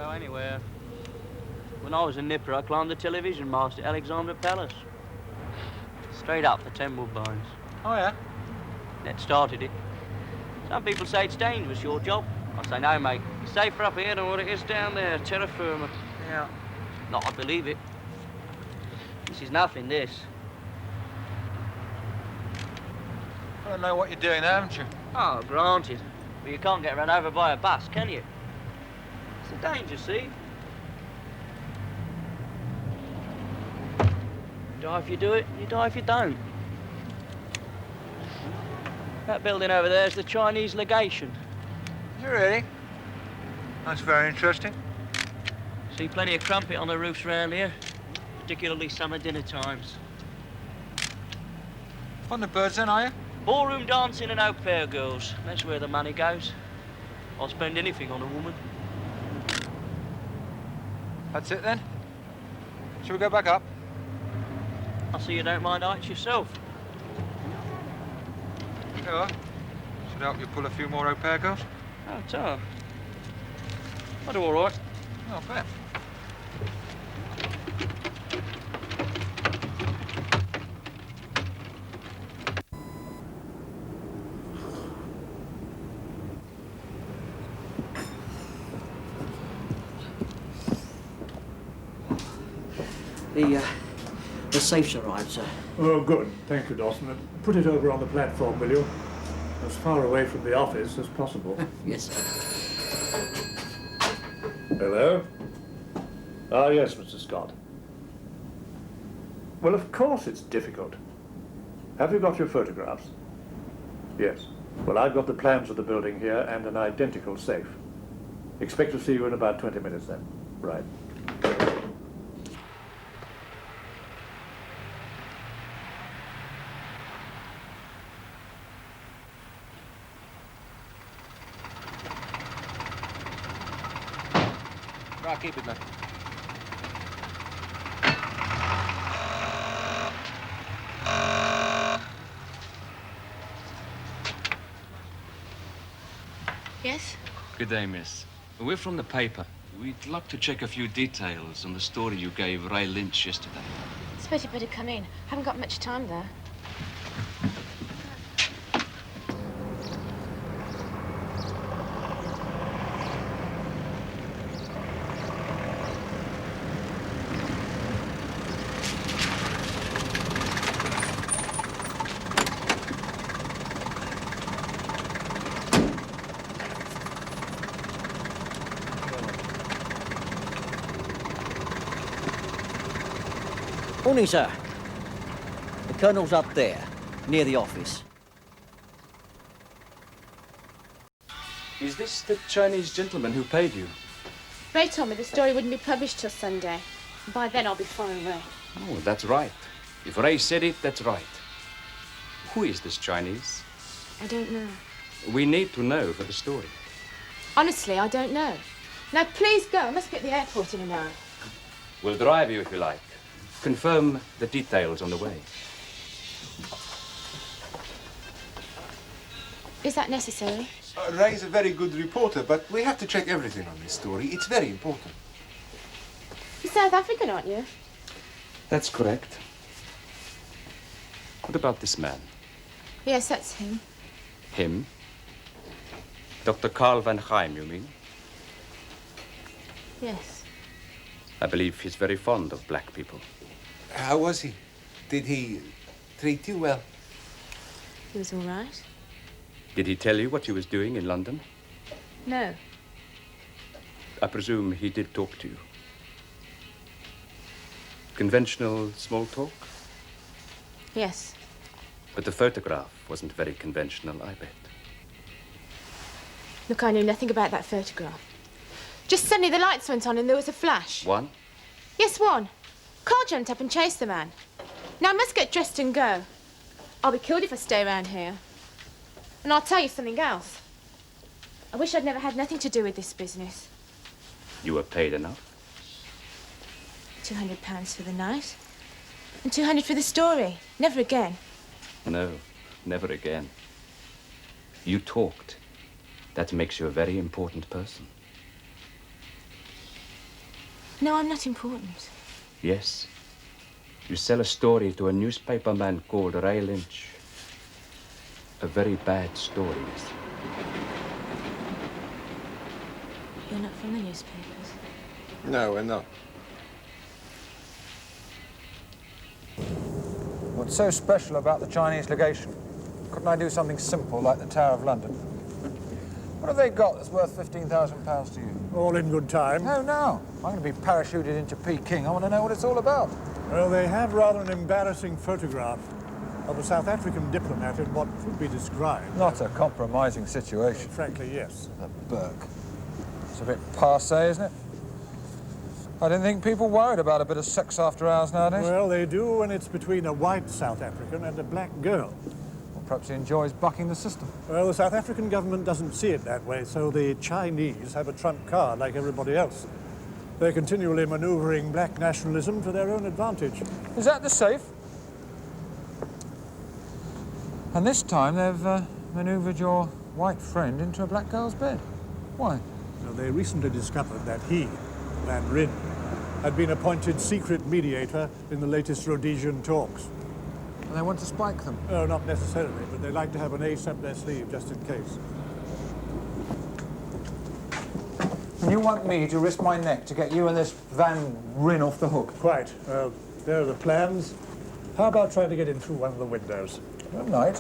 go anywhere. When I was a nipper, I climbed the television mast at Alexandra Palace. Straight up the Temple Bones. Oh, yeah? That started it. Some people say it's dangerous, your job. I say, no, mate. It's safer up here than what it is down there, terra firma. Yeah. Not I believe it. This is nothing, this. I don't know what you're doing there, haven't you? Oh, granted. But you can't get run over by a bus, can you? It's a danger, see? You die if you do it, you die if you don't. That building over there is the Chinese Legation. Is it really? That's very interesting. See plenty of crumpet on the roofs around here, particularly summer dinner times. Fond of birds then, are you? Ballroom dancing and au pair girls. That's where the money goes. I'll spend anything on a woman. That's it then? Shall we go back up? I see you don't mind heights yourself. Yeah. Should help you pull a few more au pair girls? Oh, tough. I do all right. Oh, fair. The safe's arrived, sir. Oh, good. Thank you, Dawson. Put it over on the platform, will you? As far away from the office as possible. Yes, sir. Hello? Ah, yes, Mr. Scott. Well, of course it's difficult. Have you got your photographs? Yes. Well, I've got the plans of the building here and an identical safe. Expect to see you in about 20 minutes then. Right. Right, keep it, man. Yes? Good day, miss. We're from the paper. We'd like to check a few details on the story you gave Ray Lynch yesterday. I suppose you'd better come in. Haven't got much time there. Morning, sir. The Colonel's up there, near the office. Is this the Chinese gentleman who paid you? Ray told me the story wouldn't be published till Sunday. By then, I'll be far away. Oh, that's right. If Ray said it, that's right. Who is this Chinese? I don't know. We need to know for the story. Honestly, I don't know. Now, please go. I must be at the airport in an hour. We'll drive you if you like. Confirm the details on the way. Is that necessary? Ray's a very good reporter, but we have to check everything on this story. It's very important. You're South African, aren't you? That's correct. What about this man? Yes, that's him. Him? Dr. Karl van Chaim, you mean? Yes. I believe he's very fond of black people. How was he? Did he treat you well? He was all right. Did he tell you what he was doing in London? No. I presume he did talk to you. Conventional small talk? Yes. But the photograph wasn't very conventional, I bet. Look, I knew nothing about that photograph. Just suddenly the lights went on and there was a flash. One? Yes, one. Carl jumped up and chased the man. Now, I must get dressed and go. I'll be killed if I stay around here. And I'll tell you something else. I wish I'd never had nothing to do with this business. You were paid enough? £200 for the night. And 200 for the story. Never again. No, never again. You talked. That makes you a very important person. No, I'm not important. Yes. You sell a story to a newspaper man called Ray Lynch. A very bad story, miss. You're not from the newspapers. No, we're not. What's so special about the Chinese Legation? Couldn't I do something simple like the Tower of London? What have they got that's worth £15,000 to you? All in good time. No, no. I'm going to be parachuted into Peking. I want to know what it's all about. Well, they have rather an embarrassing photograph of a South African diplomat in what could be described. Not a compromising situation. Frankly, yes. A Burke. It's a bit passé, isn't it? I didn't think people worried about a bit of sex after hours nowadays. Well, they do when it's between a white South African and a black girl. Well, perhaps he enjoys bucking the system. Well, the South African government doesn't see it that way, so the Chinese have a trump card like everybody else. They're continually manoeuvring black nationalism to their own advantage. Is that the safe? And this time they've manoeuvred your white friend into a black girl's bed. Why? Now, they recently discovered that he, Van Ryn, had been appointed secret mediator in the latest Rhodesian talks. And they want to spike them. Oh, not necessarily, but they like to have an ace up their sleeve just in case. And you want me to risk my neck to get you and this Van Ryn off the hook? Quite. Well, there are the plans. How about trying to get in through one of the windows? Good night.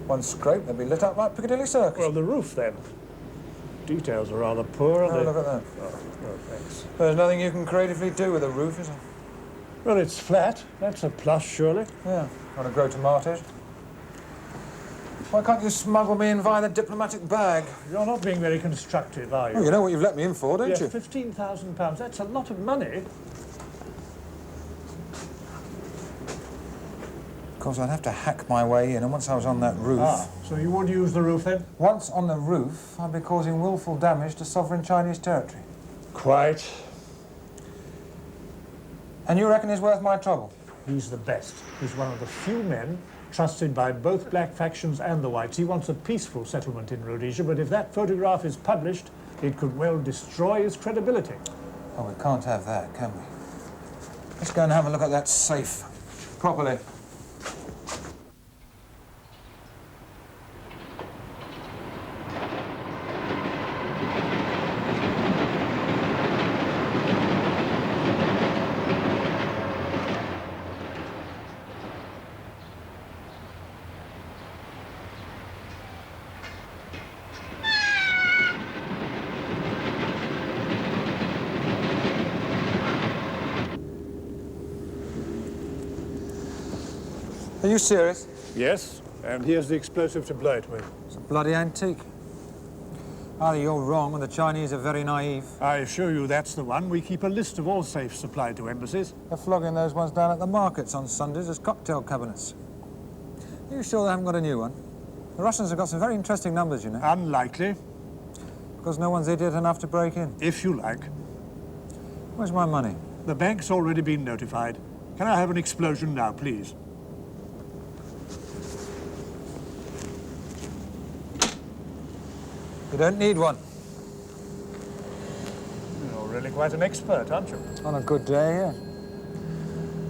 One scrape, they'll be lit up like Piccadilly Circus. Well, the roof, then. Details are rather poor, aren't Oh, they? look at that. Oh, no, thanks. There's nothing you can creatively do with a roof, is there? Well, it's flat. That's a plus, surely. Yeah. Want to grow tomatoes? Why can't you smuggle me in via the diplomatic bag? You're not being very constructive, are you? Oh, you know what you've let me in for, don't Yes, you? £15,000. That's a lot of money. Of course, I'd have to hack my way in, and once I was on that roof... Ah, so you would use the roof, then? Once on the roof, I'd be causing willful damage to sovereign Chinese territory. Quite. And you reckon he's worth my trouble? He's the best. He's one of the few men trusted by both black factions and the whites. He wants a peaceful settlement in Rhodesia, but if that photograph is published, it could well destroy his credibility. Oh, we can't have that, can we? Let's go and have a look at that safe. Properly. Are you serious? Yes, and here's the explosive to blow it with. It's a bloody antique. Either you're wrong or the Chinese are very naive. I assure you that's the one. We keep a list of all safes supplied to embassies. They're flogging those ones down at the markets on Sundays as cocktail cabinets. Are you sure they haven't got a new one? The Russians have got some very interesting numbers, you know. Unlikely, Because no one's idiot enough to break in. if you like. Where's my money? The bank's already been notified. Can I have an explosion now, please? You don't need one. You're really quite an expert, aren't you? On a good day, yeah.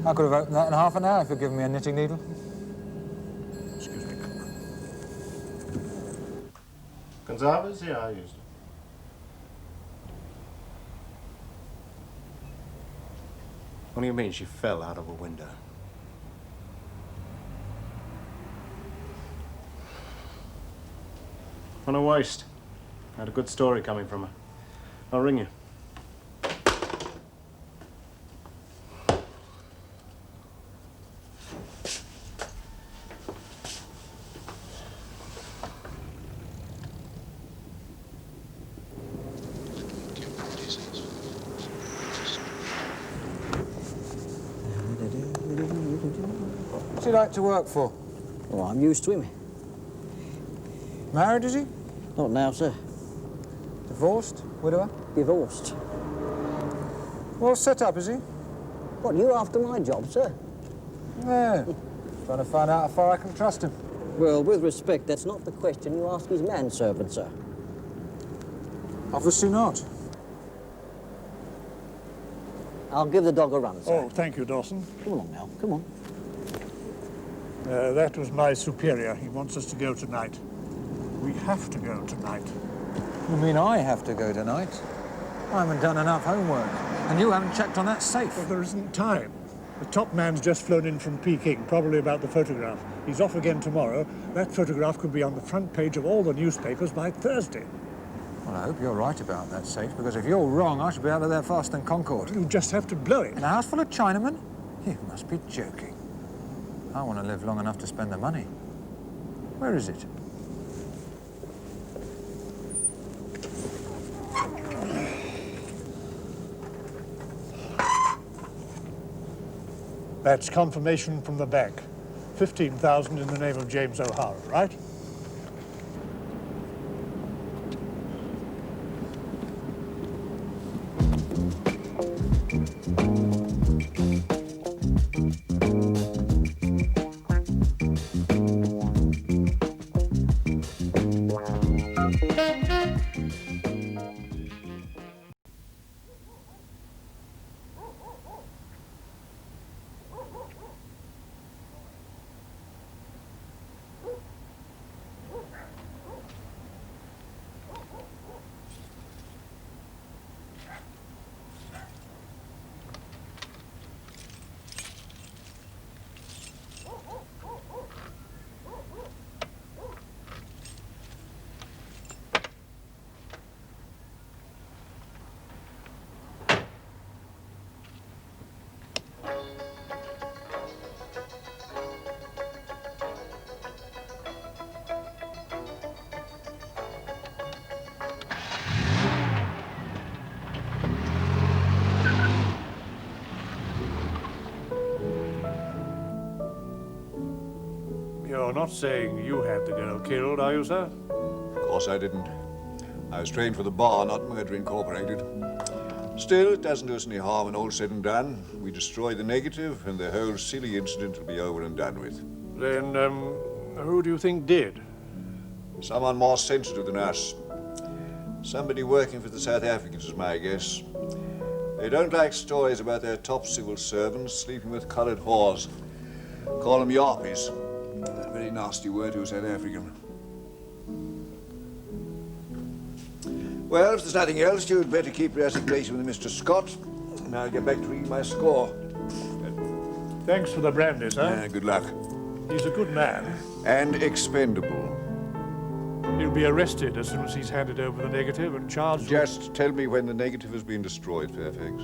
I could have opened that in half an hour if you'd given me a knitting needle. Excuse me. Gonzalez? Yeah, I used it. What do you mean she fell out of a window? What a waste. I had a good story coming from her. I'll ring you. What's he like to work for? Oh, I'm used to him. Married, is he? Not now, sir. Divorced? Widower? Divorced. Well set up, is he? What, you after my job, sir? No. Trying to find out how far I can trust him. Well, with respect, that's not the question you ask his manservant, sir. Obviously not. I'll give the dog a run, sir. Oh, thank you, Dawson. Come along now, come on. That was my superior. He wants us to go tonight. We have to go tonight. You mean I have to go tonight? I haven't done enough homework. And you haven't checked on that safe. Well, there isn't time. The top man's just flown in from Peking, probably about the photograph. He's off again tomorrow. That photograph could be on the front page of all the newspapers by Thursday. Well, I hope you're right about that safe, because if you're wrong, I should be out of there faster than Concorde. You just have to blow it. In a house full of Chinamen? You must be joking. I want to live long enough to spend the money. Where is it? That's confirmation from the bank. 15,000 in the name of James O'Hara, right? You're not saying you had the girl killed, are you, sir? Of course I didn't. I was trained for the bar, not Murder Incorporated. Still, it doesn't do us any harm when all's said and done. We destroy the negative, and the whole silly incident will be over and done with. Then, who do you think did? Someone more sensitive than us. Somebody working for the South Africans is my guess. They don't like stories about their top civil servants sleeping with coloured whores. Call them yarpies. A very nasty word to a South African. Well, if there's nothing else, you'd better keep resignation with Mr. Scott. And I'll get back to read my score. Thanks for the brandy, sir. Good luck. He's a good man. And expendable. He'll be arrested as soon as he's handed over the negative and charged with... Just tell me when the negative has been destroyed, Fairfax.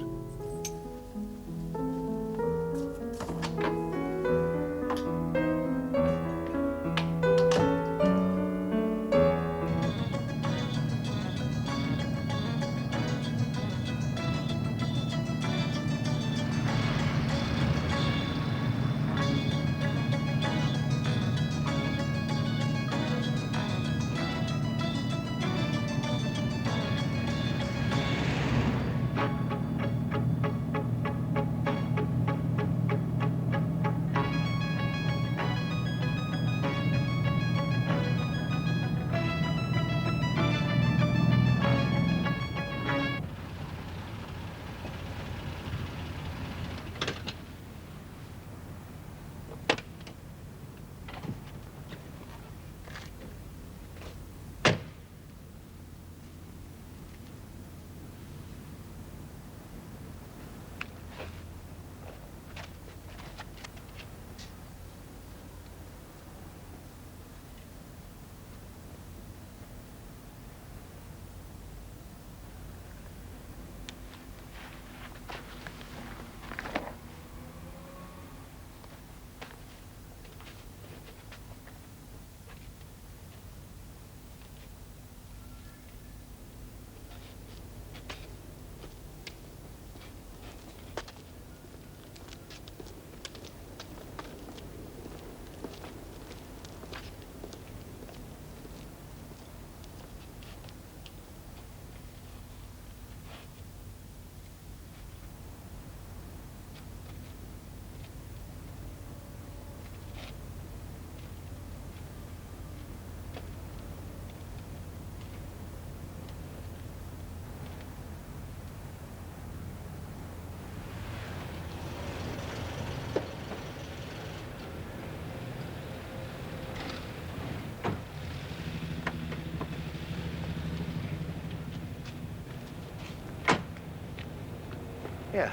Yeah,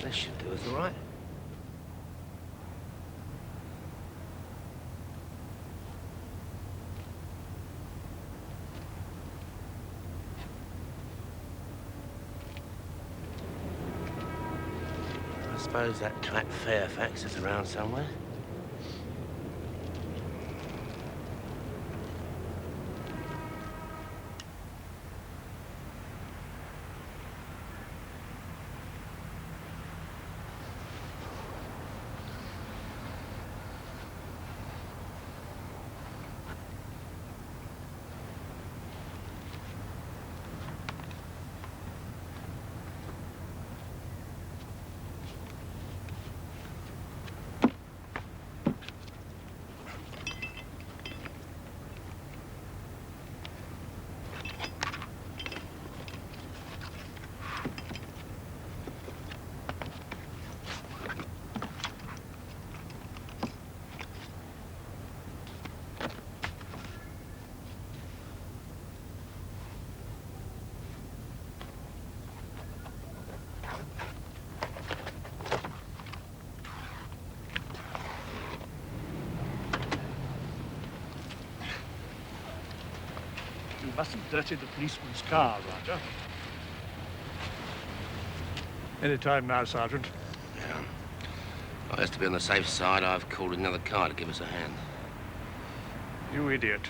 this should do us all right. I suppose that twat Fairfax is around somewhere. You mustn't dirty the policeman's car, Roger. Any time now, Sergeant. Yeah. Well, just to be on the safe side, I've called another car to give us a hand. You idiot.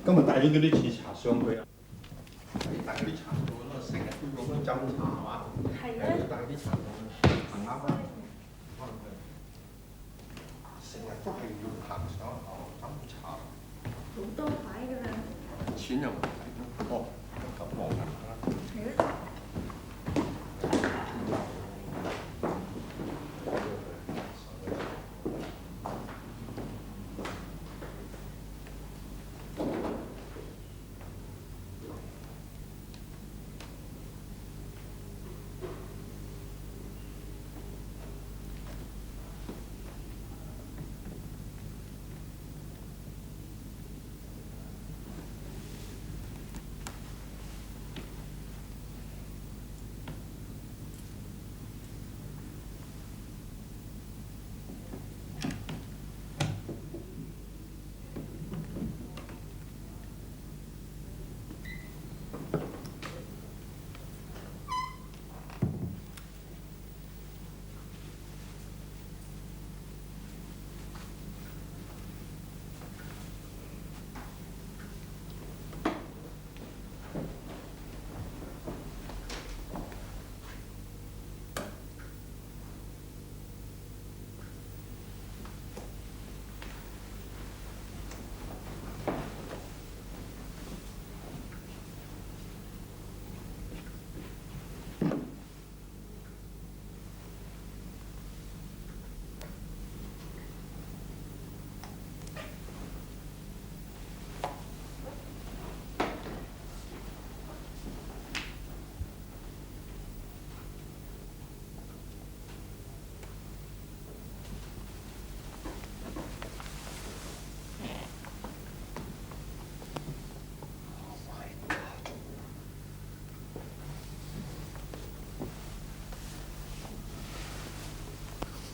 今日帶咗嗰啲似茶商去啊！帶嗰啲茶到咯，成日都用嗰斟茶係嘛？係啊！帶啲茶到，行啱啦。成日都係要行上樓斟茶。好多牌㗎啦。錢又唔係哦，咁望下啦。係啊。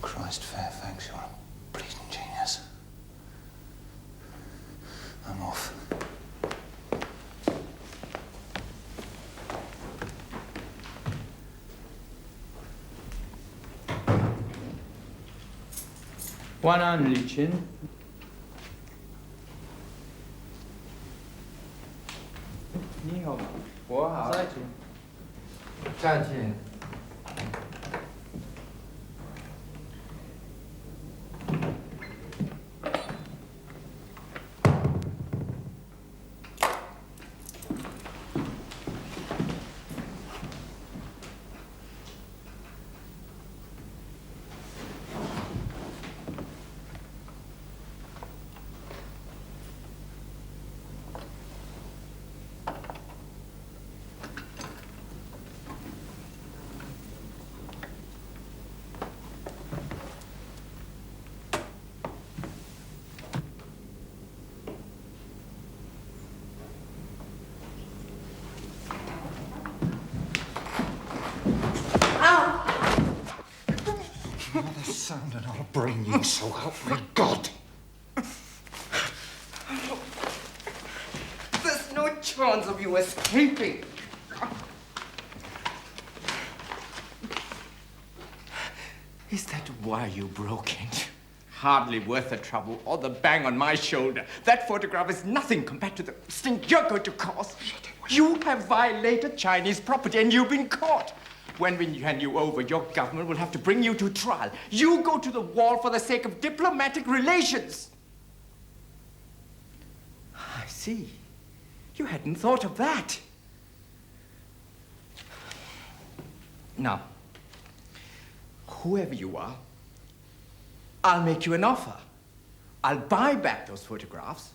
Christ, Fairfax, you're a bleeding genius. I'm off. XYY 你好，我好。再见。Another sound and I'll brain you, so help me God. There's no chance of you escaping. Is that why you broke in? Hardly worth the trouble or the bang on my shoulder. That photograph is nothing compared to the stink you're going to cause. You have violated Chinese property and you've been caught. When we hand you over, your government will have to bring you to trial. You go to the wall for the sake of diplomatic relations. I see. You hadn't thought of that. Now, whoever you are, I'll make you an offer. I'll buy back those photographs.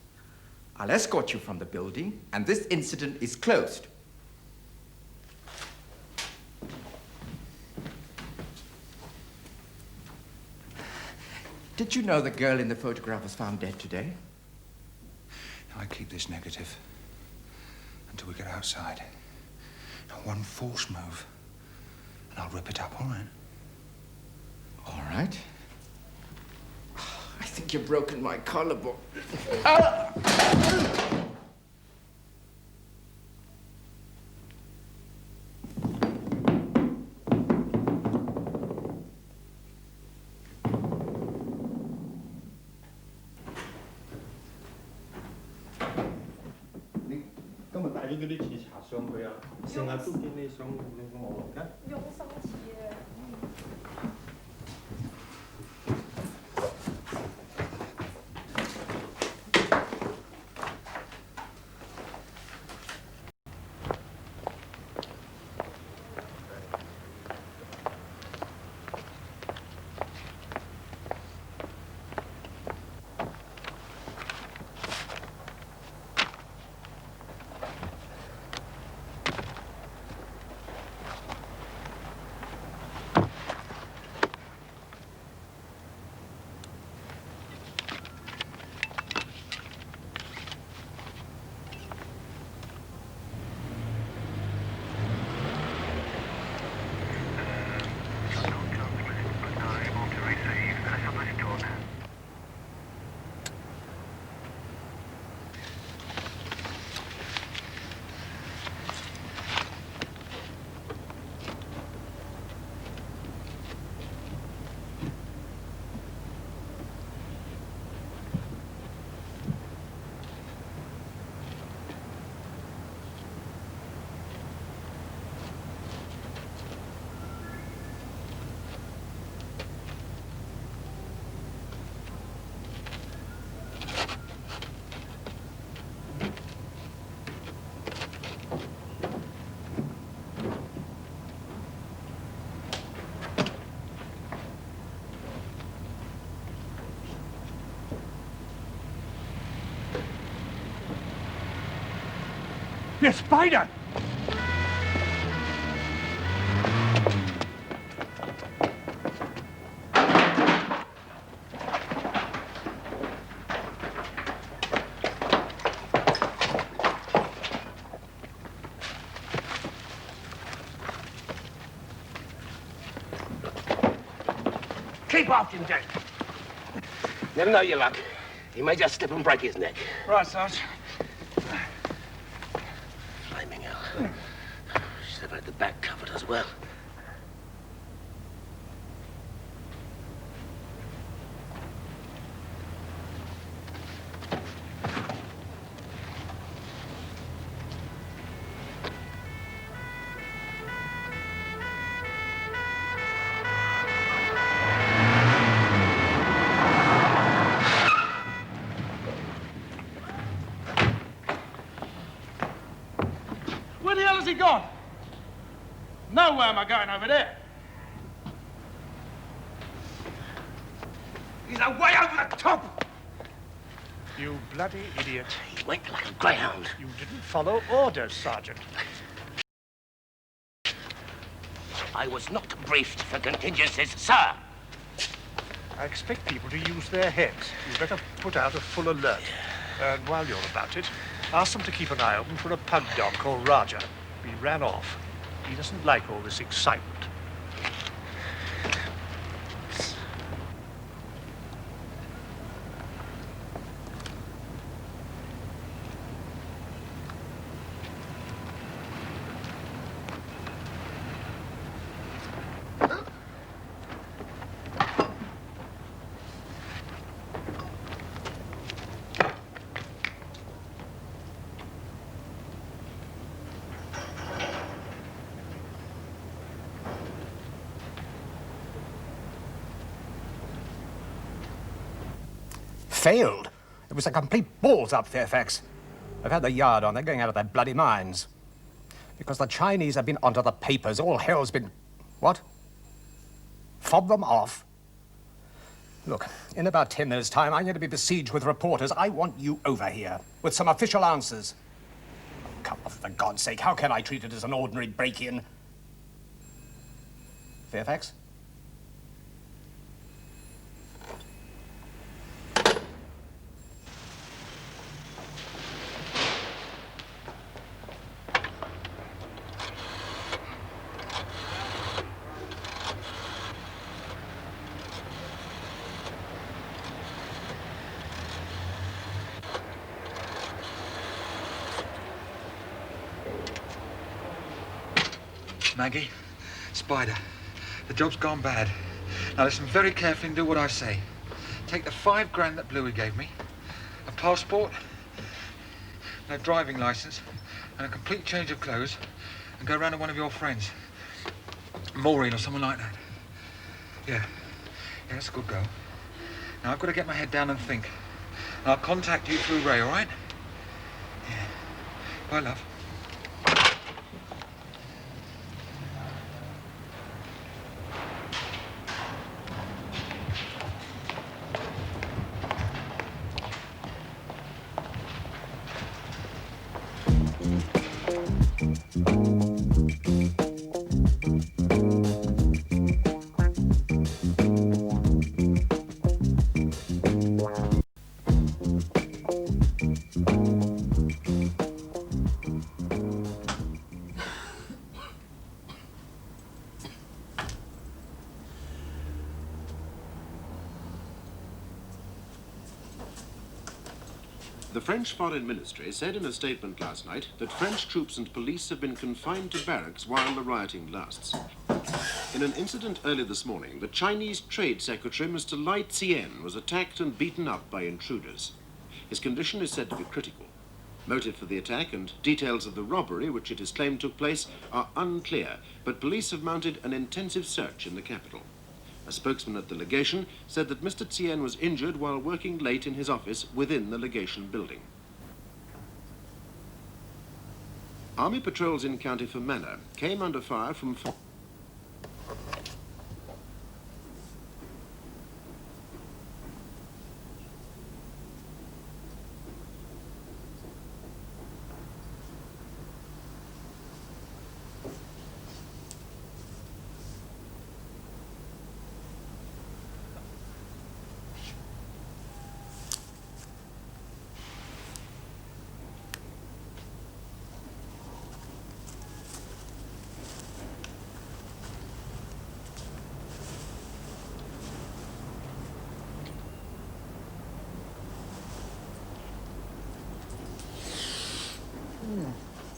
I'll escort you from the building, and this incident is closed. Did you know the girl in the photograph was found dead today? I keep this negative until we get outside. Not one false move, and I'll rip it up, all right? All right. I think you've broken my collarbone. 嗰啲刺搽上去啊，成日都見你上我嘅。用心似啊！The spider! Keep off, Jim Jack. Never know your luck. He may just slip and break his neck. Right, Sarge. Flaming hell. Should have had the back covered as well. Where the hell has he gone? Nowhere am I going over there. He's way over the top! You bloody idiot. He went like a greyhound. You didn't follow orders, Sergeant. I was not briefed for contingencies, sir. I expect people to use their heads. You better put out a full alert. And while you're about it, ask them to keep an eye open for a pug dog called Roger. He ran off. He doesn't like all this excitement. Failed. It was a complete balls up, Fairfax. I've had the yard on. They're going out of their bloody minds. Because the Chinese have been onto the papers. All hell's been... What? Fob them off? Look, in about 10 minutes' time, I'm going to be besieged with reporters. I want you over here with some official answers. Come on, for God's sake, how can I treat it as an ordinary break-in? Fairfax? Maggie, Spider, the job's gone bad. Now listen very carefully and do what I say. Take the $5 grand that Bluey gave me, a passport, no driving license, and a complete change of clothes and go round to one of your friends. Maureen or someone like that. Yeah, that's a good girl. Now, I've got to get my head down and think. And I'll contact you through Ray, all right? Yeah. Bye, love. The French Foreign Ministry said in a statement last night that French troops and police have been confined to barracks while the rioting lasts. In an incident early this morning, the Chinese Trade Secretary, Mr. Lai Tsien, was attacked and beaten up by intruders. His condition is said to be critical. Motive for the attack and details of the robbery, which it is claimed took place, are unclear, but police have mounted an intensive search in the capital. A spokesman at the legation said that Mr. Tsien was injured while working late in his office within the legation building. Army patrols in County Fermanagh came under fire from...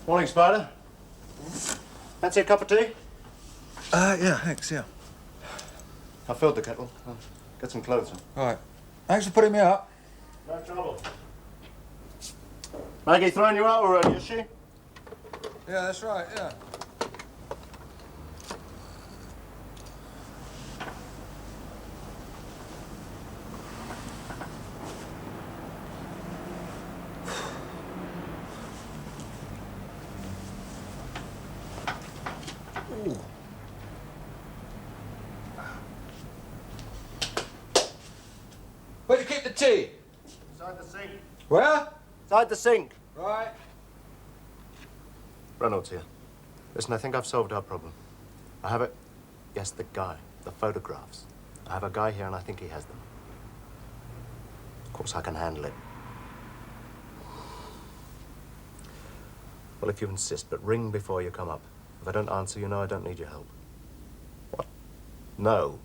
Morning, Spider. Fancy a cup of tea? Yeah, thanks, yeah. I filled the kettle. I'll get some clothes on. All right. Thanks for putting me up. No trouble. Maggie throwing you out already, is she? Yeah, that's right, yeah. Where'd you keep the tea? Inside the sink. Where? Inside the sink. Right. Reynolds here. Listen, I think I've solved our problem. I have it. Yes, the guy. The photographs. I have a guy here and I think he has them. Of course, I can handle it. Well, if you insist, but ring before you come up. If I don't answer, you know I don't need your help. What? No.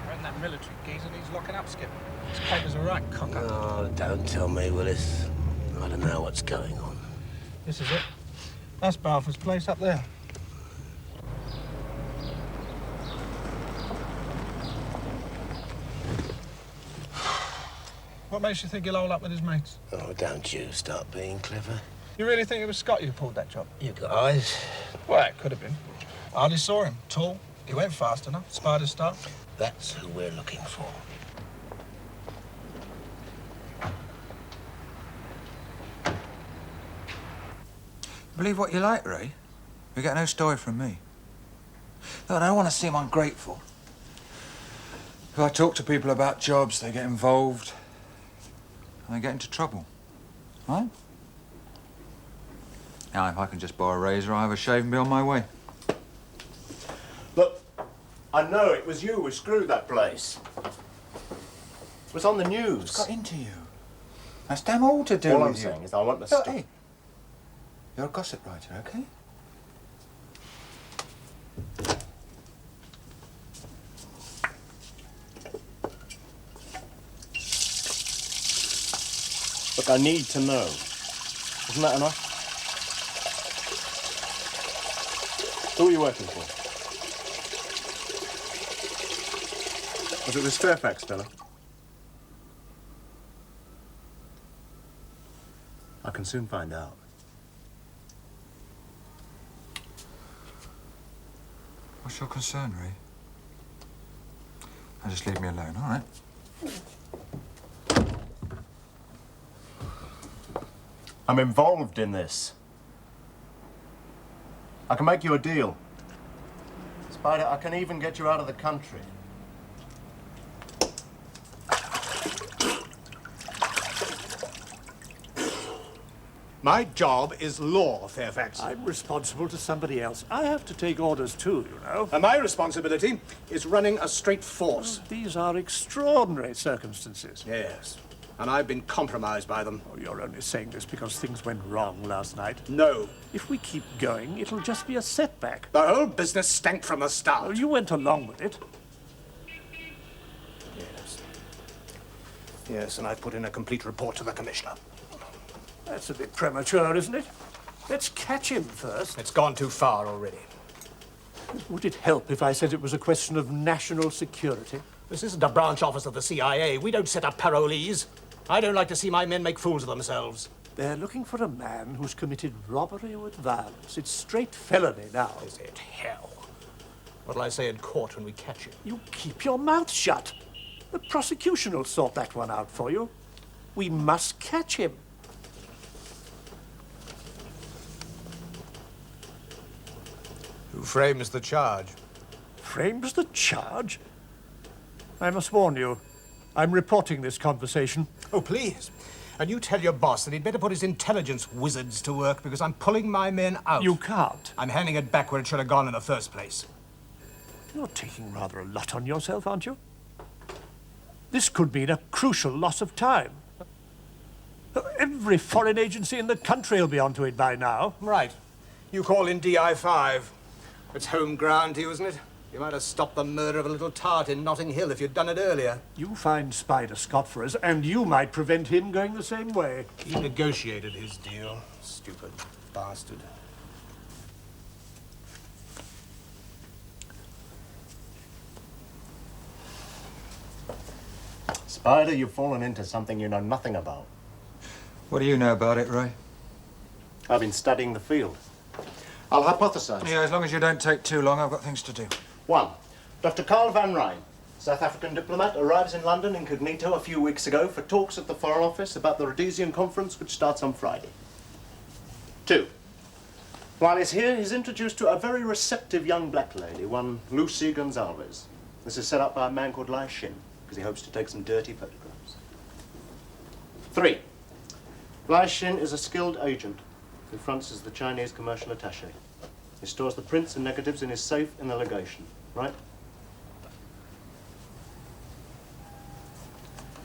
We're in that military geezer needs locking up, Skip. His paper's a right cocker. Oh, don't tell me, Willis. I don't know what's going on. This is it. That's Balfour's place up there. What makes you think he'll hole up with his mates? Oh, don't you start being clever. You really think it was Scott who pulled that job? You got eyes. Well, it could have been. I hardly saw him. Tall. He went fast enough. Spider start. That's who we're looking for. Believe what you like, Ray. You get no story from me. Look, I don't want to seem ungrateful. If I talk to people about jobs, they get involved and they get into trouble. Right? Now, if I can just borrow a razor, I'll have a shave and be on my way. Look, I know it was you who screwed that place. It was on the news. What's got into you? That's damn all to do All with I'm you. saying is I want to Look, stop. hey, you're a gossip writer, okay? Look, I need to know. Isn't that enough? Who are you working for? Was it this Fairfax fella? can soon find out. What's your concern, Ray? Now just leave me alone, all right? I'm involved in this. I can make you a deal. Spider, I can even get you out of the country. My job is law, Fairfax. I'm responsible to somebody else. I have to take orders too, you know. And my responsibility is running a straight force. Well, these are extraordinary circumstances. Yes. And I've been compromised by them. Oh, you're only saying this because things went wrong last night. No. If we keep going, it'll just be a setback. The whole business stank from the start. Oh, you went along with it. Yes. Yes, and I put in a complete report to the Commissioner. That's a bit premature, isn't it? Let's catch him first. It's gone too far already. Would it help if I said it was a question of national security? This isn't a branch office of the CIA. We don't set up parolees. I don't like to see my men make fools of themselves. They're looking for a man who's committed robbery with violence. It's straight felony now. Is it hell? What'll I say in court when we catch him? You keep your mouth shut. The prosecution will sort that one out for you. We must catch him. Who frames the charge? Frames the charge? I must warn you, I'm reporting this conversation. Oh, please. And you tell your boss that he'd better put his intelligence wizards to work because I'm pulling my men out. You can't. I'm handing it back where it should have gone in the first place. You're taking rather a lot on yourself, aren't you? This could mean a crucial loss of time. Every foreign agency in the country will be onto it by now. Right. You call in DI-5. It's home ground to you, isn't it? You might have stopped the murder of a little tart in Notting Hill if you'd done it earlier. You find Spider Scott for us, and you might prevent him going the same way. He negotiated his deal. Stupid bastard. Spider, you've fallen into something you know nothing about. What do you know about it, Ray? I've been studying the field. I'll hypothesize. Yeah, as long as you don't take too long, I've got things to do. 1. Dr. Karl van Rijn, South African diplomat, arrives in London incognito a few weeks ago for talks at the Foreign Office about the Rhodesian Conference, which starts on Friday. 2. While he's here, he's introduced to a very receptive young black lady, one Lucy Gonzalez. This is set up by a man called Lai Shin, because he hopes to take some dirty photographs. 3. Lai Shin is a skilled agent who fronts as the Chinese commercial attaché. He stores the prints and negatives in his safe in the legation, right?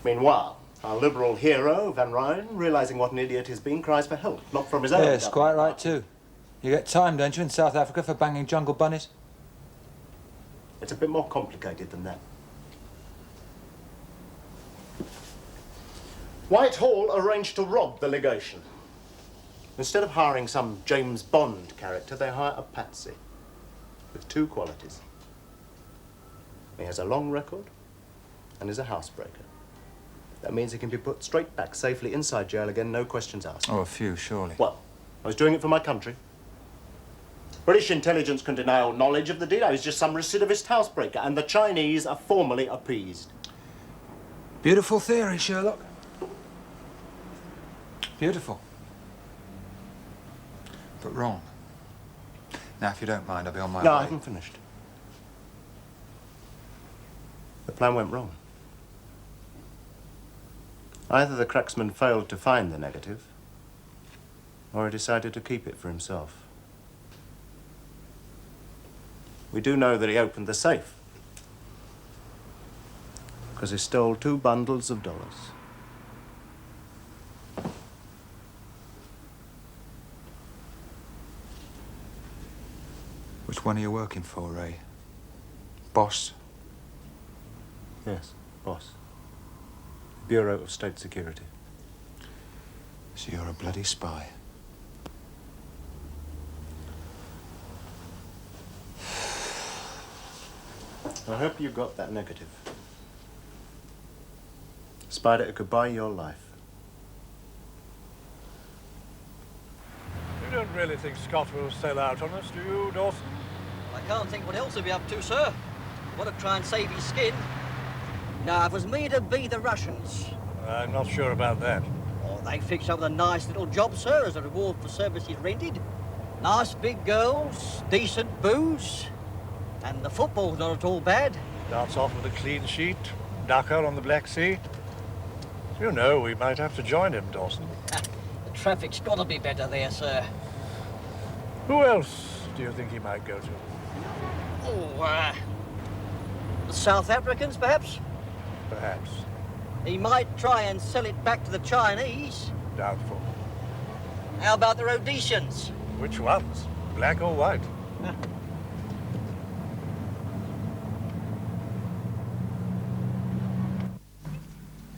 Meanwhile, our liberal hero, Van Rijn, realizing what an idiot he's been, cries for help, not from his own. Yes, quite right, too. You get time, don't you, in South Africa for banging jungle bunnies? It's a bit more complicated than that. Whitehall arranged to rob the legation. Instead of hiring some James Bond character, they hire a patsy with 2 qualities. He has a long record and is a housebreaker. That means he can be put straight back safely inside jail again, no questions asked. Oh, a few, surely. Well, I was doing it for my country. British intelligence can deny all knowledge of the deed. I was just some recidivist housebreaker, and the Chinese are formally appeased. Beautiful theory, Sherlock. Beautiful. But wrong. Now, if you don't mind, I'll be on my way. No, I haven't finished. The plan went wrong. Either the cracksman failed to find the negative, or he decided to keep it for himself. We do know that he opened the safe, because he stole 2 bundles of dollars. Which one are you working for, Ray? Boss? Yes, boss. Bureau of State Security. So you're a bloody spy. I hope you got that negative. Spider, it could buy your life. really think Scott will sell out on us, do you, Dawson? I can't think what else he'll be up to, sir. Want to try and save his skin. Now, if it was me, it'd be the Russians. I'm not sure about that. Oh, they fix up with a nice little job, sir, as a reward for services rendered. Nice big girls, decent booze, and the football's not at all bad. Starts off with a clean sheet, ducker on the Black Sea. You know, we might have to join him, Dawson. The traffic's got to be better there, sir. Who else do you think he might go to? Oh, the South Africans, perhaps? Perhaps. He might try and sell it back to the Chinese. Doubtful. How about the Rhodesians? Which ones? Black or white?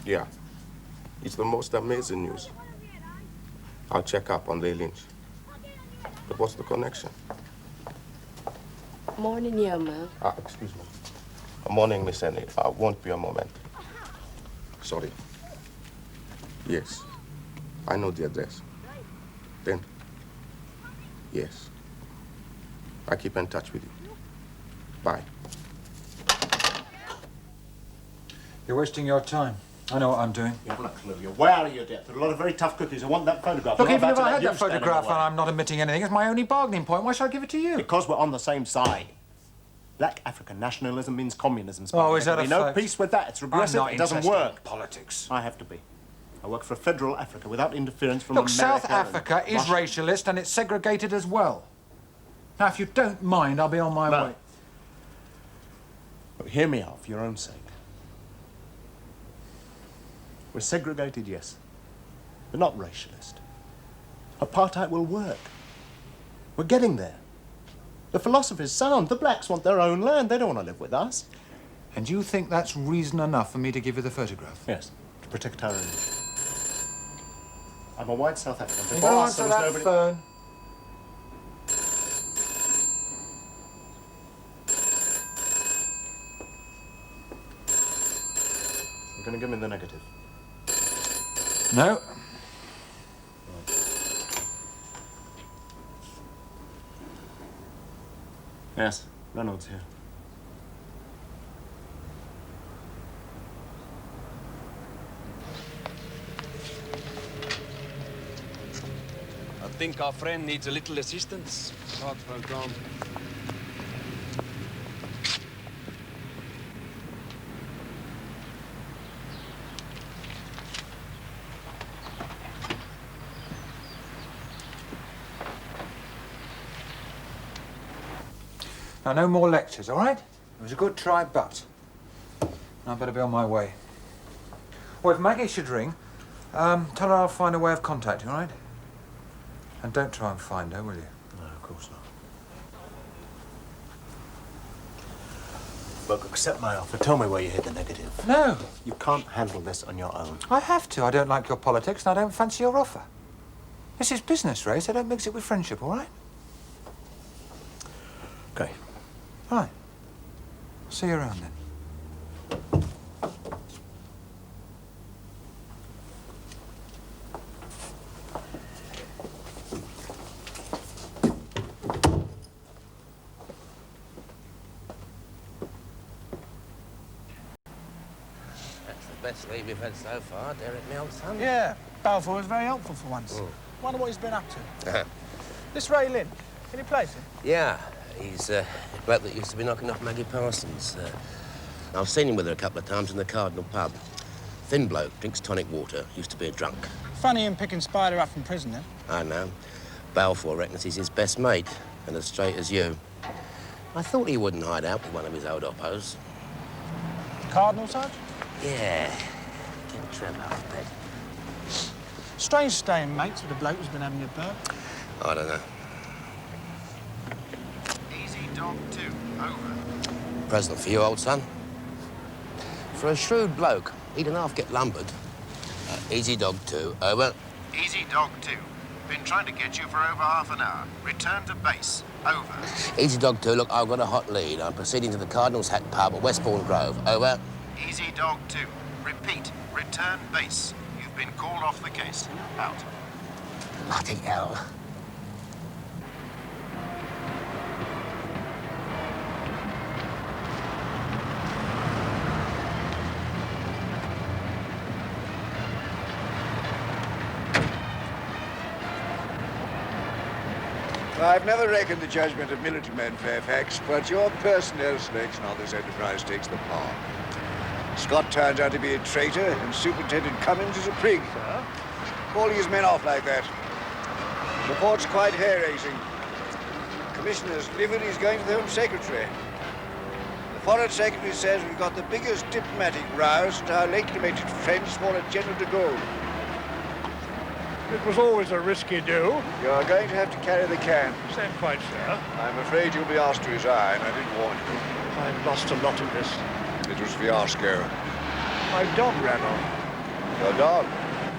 Yeah. It's the most amazing news. I'll check up on Leigh Lynch. But what's the connection? Morning, young man. Excuse me. Morning, Miss Annie. Won't be a moment. Sorry. Yes. I know the address. Then? Yes. I keep in touch with you. Bye. You're wasting your time. I know what I'm doing. You haven't a clue. You're way out of your depth. There are a lot of very tough cookies. I want that photograph. Look, I'm even not if about I to had let that you stand in the photograph way. and I'm not admitting anything, it's my only bargaining point. Why should I give it to you? Because we're on the same side. Black African nationalism means communism. Oh, is that a no fact? peace with that. It's regressive. I'm not It doesn't interested work. in politics. I have to be. I work for a federal Africa without interference from Look, America. South and Africa is Russia. racialist and it's segregated as well. Now, if you don't mind, I'll be on my way. But hear me out for your own sake. We're segregated, yes. We're not racialist. Apartheid will work. We're getting there. The philosophy's sound. The blacks want their own land. They don't want to live with us. And you think that's reason enough for me to give you the photograph? Yes, to protect our image. I'm a white South African. You Before don't us, answer there was that nobody... phone. You're going to give me the negative. No. Yes, Reynolds here. I think our friend needs a little assistance. Now, no more lectures, all right? It was a good try, but I better be on my way. Well, if Maggie should ring, tell her I'll find a way of contacting, all right? And don't try and find her, will you? No, of course not. Look, accept my offer. Tell me where you hid the negative. No. You can't handle this on your own. I have to. I don't like your politics and I don't fancy your offer. This is business, Ray, so don't mix it with friendship, all right? Okay. Right. I'll see you around then. That's the best lead we've had so far, Derek, my old son. Yeah, Balfour was very helpful for once. Wonder what he's been up to. This Ray Lynch, can you place him? Yeah, he's a bloke that used to be knocking off Maggie Parsons. I've seen him with her a couple of times in the Cardinal pub. Thin bloke, drinks tonic water, used to be a drunk. Funny him picking Spider up from prison, then. I know. Balfour reckons he's his best mate, and as straight as you. I thought he wouldn't hide out with one of his old oppos. Cardinal, Sarge? Yeah. Get Trevor off bed. Strange staying mates with a bloke who's been having a burp. I don't know. Easy Dog 2, over. Present for you, old son. For a shrewd bloke, he'd an half get lumbered. Easy Dog 2, over. Easy Dog 2. Been trying to get you for over half an hour. Return to base. Over. Easy Dog 2, look, I've got a hot lead. I'm proceeding to the Cardinal's Hat pub at Westbourne Grove. Over. Easy Dog 2. Repeat. Return base. You've been called off the case. Out. Bloody hell. I've never reckoned the judgment of military men, Fairfax, but your personnel selection on this enterprise takes the palm. Scott turns out to be a traitor, and Superintendent Cummins is a prig. Sir? Calling his men off like that. Report's quite hair-raising. Commissioner's livid he's going to the Home Secretary. The Foreign Secretary says we've got the biggest diplomatic row since our late lamented friend swallowed General de Gaulle. It was always a risky do. You're going to have to carry the can. Stand quite, sir. I'm afraid you'll be asked to resign. I did warn you. I've lost a lot in this. It was fiasco. My dog ran off. Your dog?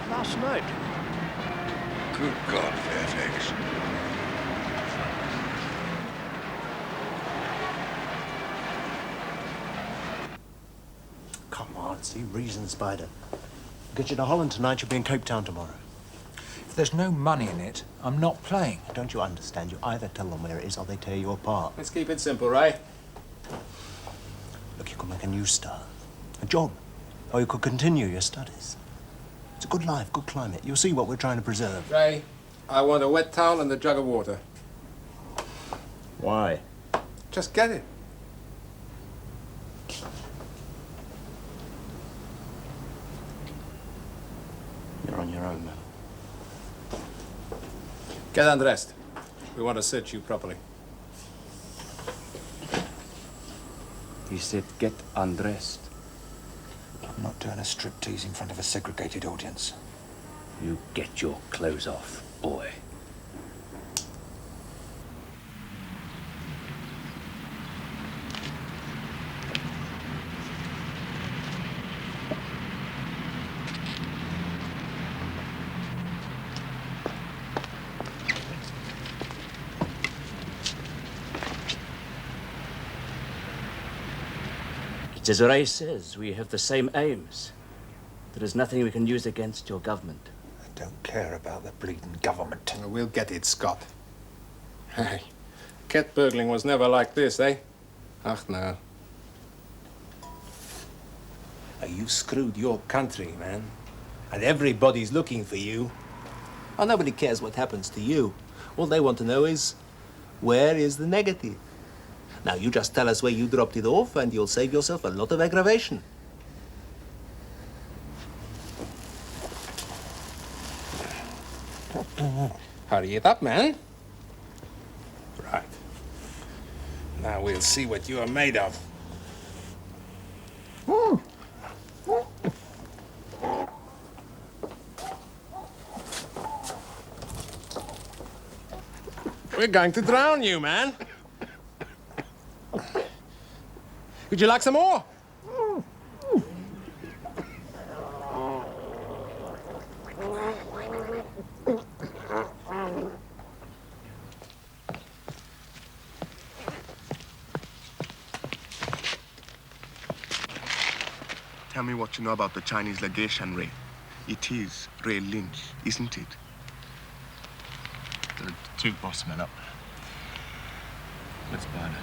Last night. Good God, Fairfax. Come on, see, reason, Spider. Get you to Holland tonight, you'll be in Cape Town tomorrow. If there's no money in it, I'm not playing. Don't you understand? You either tell them where it is or they tear you apart. Let's keep it simple, Ray. Look, you could make a new start. A job. Or you could continue your studies. It's a good life, good climate. You'll see what we're trying to preserve. Ray, I want a wet towel and a jug of water. Why? Just get it. You're on your own, man. Get undressed. We want to search you properly. He said, get undressed. I'm not doing a striptease in front of a segregated audience. You get your clothes off, boy. It's as Ray says, we have the same aims. There is nothing we can use against your government. I don't care about the bleeding government. We'll get it, Scott. Hey, cat burgling was never like this, eh? Ach, no. You screwed your country, man. And everybody's looking for you. Oh, nobody cares what happens to you. All they want to know is, where is the negative? Now, you just tell us where you dropped it off, and you'll save yourself a lot of aggravation. Hurry it up, man. Right. Now we'll see what you are made of. We're going to drown you, man. Would you like some more? Tell me what you know about the Chinese Legation, Ray. It is Ray Lynch, isn't it? There are 2 boss men up. Let's burn it.